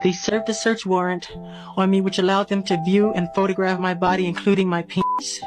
They served a search warrant on me which allowed them to view and photograph my body, including my penis,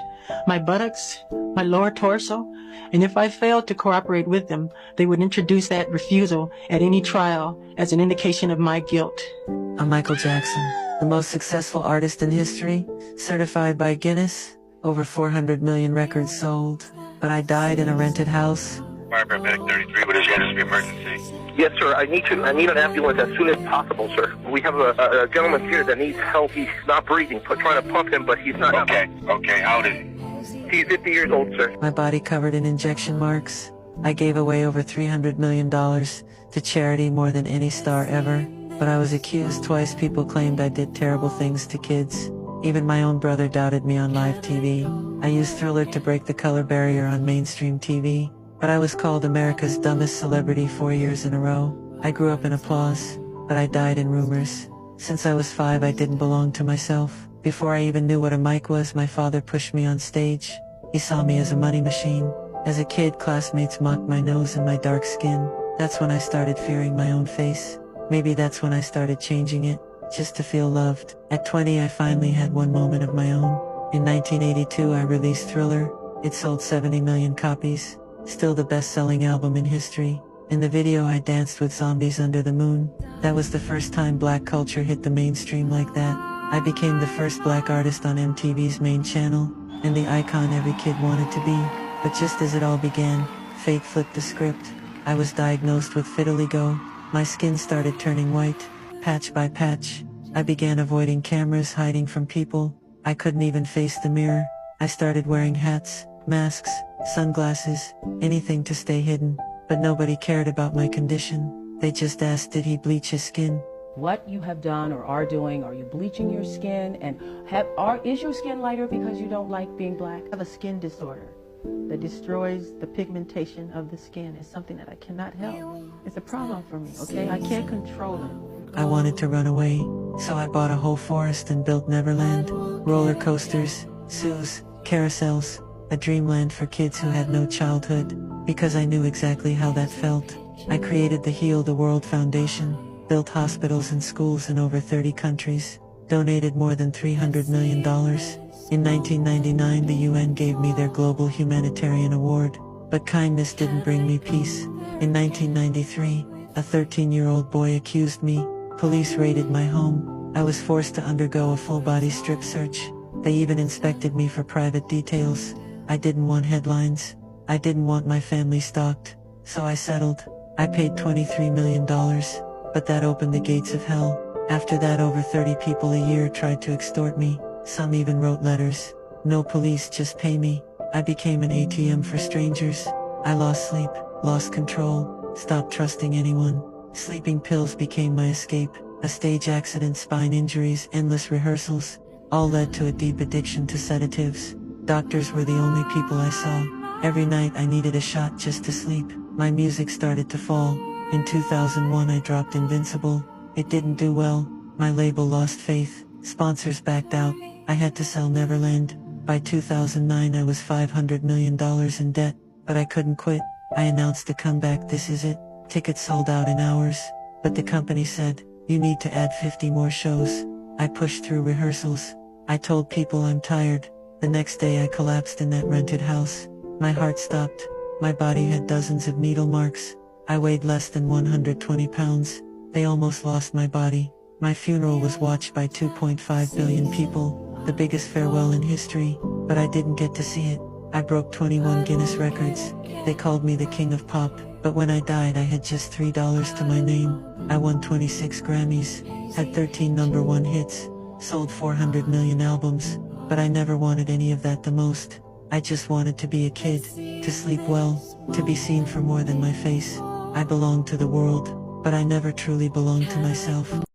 my buttocks, my lower torso, and if I failed to cooperate with them, they would introduce that refusal at any trial as an indication of my guilt. I'm Micheal Jackson, the most successful artist in history, certified by Guinness, over 400 million records sold, but I died in a rented house. Fire paramedic 33, what is your emergency? Yes, sir. I need an ambulance as soon as possible, sir. We have a gentleman here that needs help. He's not breathing. Trying to pump him, but he's not. Okay. How old is he? He's 50 years old, sir. My body covered in injection marks. I gave away over $300 million to charity, more than any star ever. But I was accused twice. People claimed I did terrible things to kids. Even my own brother doubted me on live TV. I used Thriller to break the color barrier on mainstream TV. But I was called America's dumbest celebrity 4 years in a row. I grew up in applause, but I died in rumors. Since I was 5, I didn't belong to myself. Before I even knew what a mic was, my father pushed me on stage. He saw me as a money machine. As a kid, classmates mocked my nose and my dark skin. That's when I started fearing my own face. Maybe that's when I started changing it, just to feel loved. At 20, I finally had one moment of my own. In 1982, I released Thriller. It sold 70 million copies. Still the best-selling album in history. In the video, I danced with zombies under the moon. That was the first time black culture hit the mainstream like that. I became the first black artist on MTV's main channel, and the icon every kid wanted to be. But just as it all began, fate flipped the script. I was diagnosed with vitiligo. My skin started turning white, patch by patch. I began avoiding cameras, hiding from people. I couldn't even face the mirror. I started wearing hats, masks, sunglasses, anything to stay hidden. But nobody cared about my condition. They just asked, did he bleach his skin? What you have done or are doing, are you bleaching your skin, and is your skin lighter because you don't like being black? I have a skin disorder that destroys the pigmentation of the skin. It's something that I cannot help. It's a problem for me, okay? I can't control it. I wanted to run away, so I bought a whole forest and built Neverland. Roller coasters, zoos, carousels, a dreamland for kids who had no childhood, because I knew exactly how that felt. I created the Heal the World Foundation, built hospitals and schools in over 30 countries, donated more than $300 million. In 1999, the UN gave me their Global Humanitarian Award, but kindness didn't bring me peace. In 1993, a 13-year-old boy accused me. Police raided my home. I was forced to undergo a full-body strip search. They even inspected me for private details. I didn't want headlines. I didn't want my family stalked. So I settled. I paid $23 million, but that opened the gates of hell. After that, over 30 people a year tried to extort me. Some even wrote letters. No police, just pay me. I became an ATM for strangers. I lost sleep, lost control, stopped trusting anyone. Sleeping pills became my escape. A stage accident, spine injuries, endless rehearsals, all led to a deep addiction to sedatives. Doctors were the only people I saw. Every night I needed a shot just to sleep. My music started to fall. In 2001 I dropped Invincible. It didn't do well. My label lost faith. Sponsors backed out. I had to sell Neverland. By 2009 I was $500 million in debt, but I couldn't quit. I announced a comeback, this is it. Tickets sold out in hours. But the company said, you need to add 50 more shows. I pushed through rehearsals. I told people I'm tired. The next day I collapsed in that rented house. My heart stopped. My body had dozens of needle marks. I weighed less than 120 pounds. They almost lost my body. My funeral was watched by 2.5 billion people, the biggest farewell in history, but I didn't get to see it. I broke 21 Guinness records. They called me the king of pop, but when I died I had just $3 to my name. I won 26 Grammys, had 13 #1 hits, sold 400 million albums, but I never wanted any of that the most. I just wanted to be a kid, to sleep well, to be seen for more than my face. I belonged to the world, but I never truly belonged to myself.